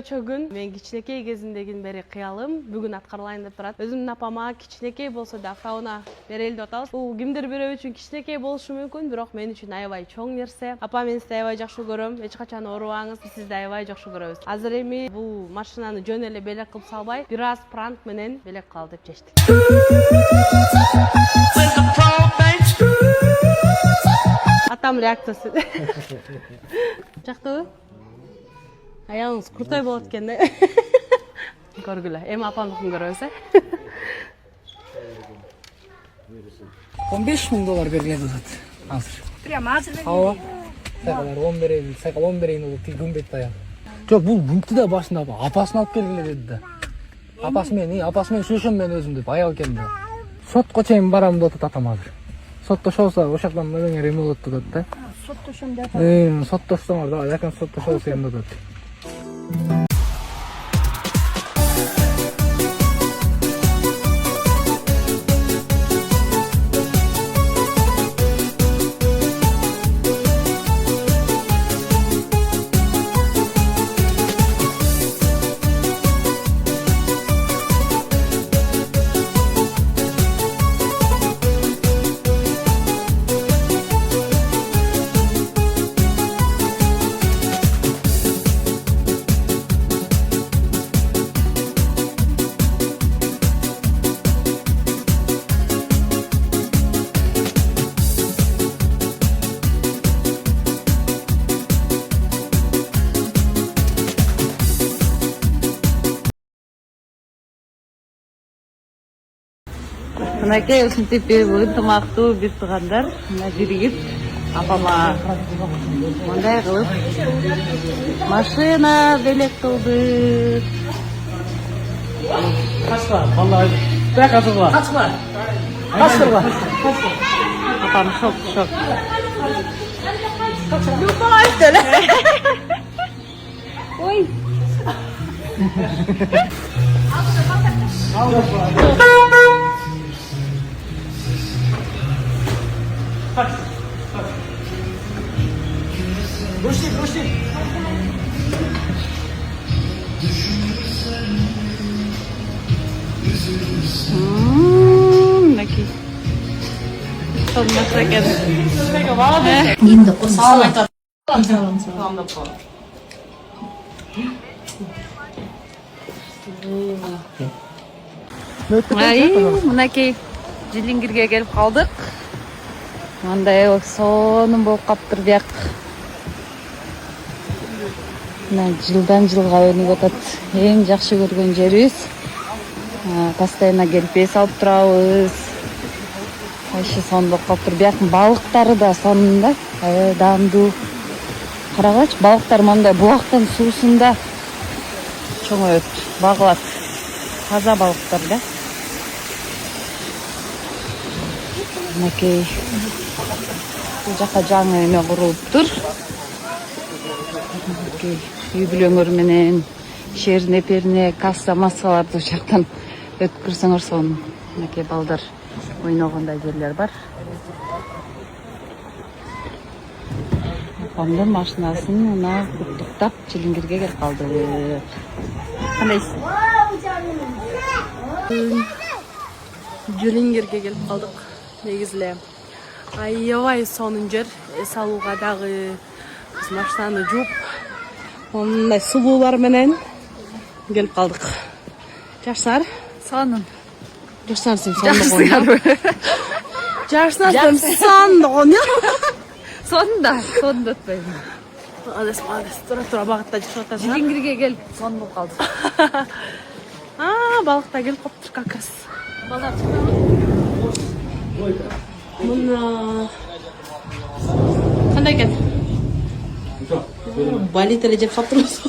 өзгөчө күн. Мен кичинекей кезимден бери кыялым бүгүн аткарылайын деп турат. Өзүмдүн апама кичинекей болсо да автоунаа берели деп атабыз. Бул кимдир бирөө үчүн кичинекей болушу мүмкүн, бирок мен үчүн аябай чоң нерсе. Апа, мен сизди аябай жакшы көрөм. Эч качан оорубаңыз. Биз сизди аябай жакшы көрөбүз. Азыр эми бул машинаны жөн эле белек кылып салбай, бир аз пранк менен белек кылалы деп чечтик. Атам реакциясы. Жактыбы? Аялыңыз куртай болот экен да. Көргүлө. Эми апамдыкын көрөбүз, э? $15,000 бергиле болот. Азыр. Прямо азыр бергиле. Ооба. Сайкалар 10 берейин, сайкал 10 берейин болуп күнбет даян. Жок, бул бүнктү да башында апасын алып келгиле деди да. Апасы менен сүйлөшөм мен өзүм деп аял экен да. Сотко чейин барам деп атат атам азыр. Соттошобузда ошол жактан мындай эме болот деп атат да. Соттошом деп атат. Соттошсоңор да, жакын соттошобуз эми деп атат. Мынакей ушинтип ынтымактуу бир туугандар мына биригип апама мындай кылып машина белек кылды. Качпа, балдар. Бак азырга. Качпа. Качпа. Апам шок. Любовь деле. Ой. Руши. Мынакей. Сонмаса экен. Эми косо. Мынакей Жилингирге келип калдык. Мындай сонун болуп каптыр бияк. Мына жылдан жылга өнүп атат. Эң жакшы көргөн жерибиз. Постоянно келип эс алып турабыз. Вообще сонун болуп каптыр. Бияктын балыктары да сонун да. Даамдуу. Карагачы, балыктар мындай булактын суусунда чоңоет, багылат. Таза балыктар да. Мынакей бул жака жаңы эме курулуптур. Үй бүлөңөр менен шерне перне касса маскаларды жактан өткүрсөңөр сонун. Мынакей балдар ойногондой жерлер бар. Апамдын машинасын мына куттуктап Жилингирге келип калды. Кандайсың? Жилингирге келип калдык. Негизи эле аябай сонун жер. Эс алууга дагы биз машинаны жууп, мындай сулуулар менен келип калдык. Жашсар? Сонун. Жашсарсың сондогон. Жашсарсың сондогон. Сонун да өтпөйм. Адес, тура багытта жашап атасың. Жилингирге келип сонун болуп калдык. Балыкта келип калыптыр как раз. Балдар. Мына кандай экен? Балит эле жеп калыптырбыз.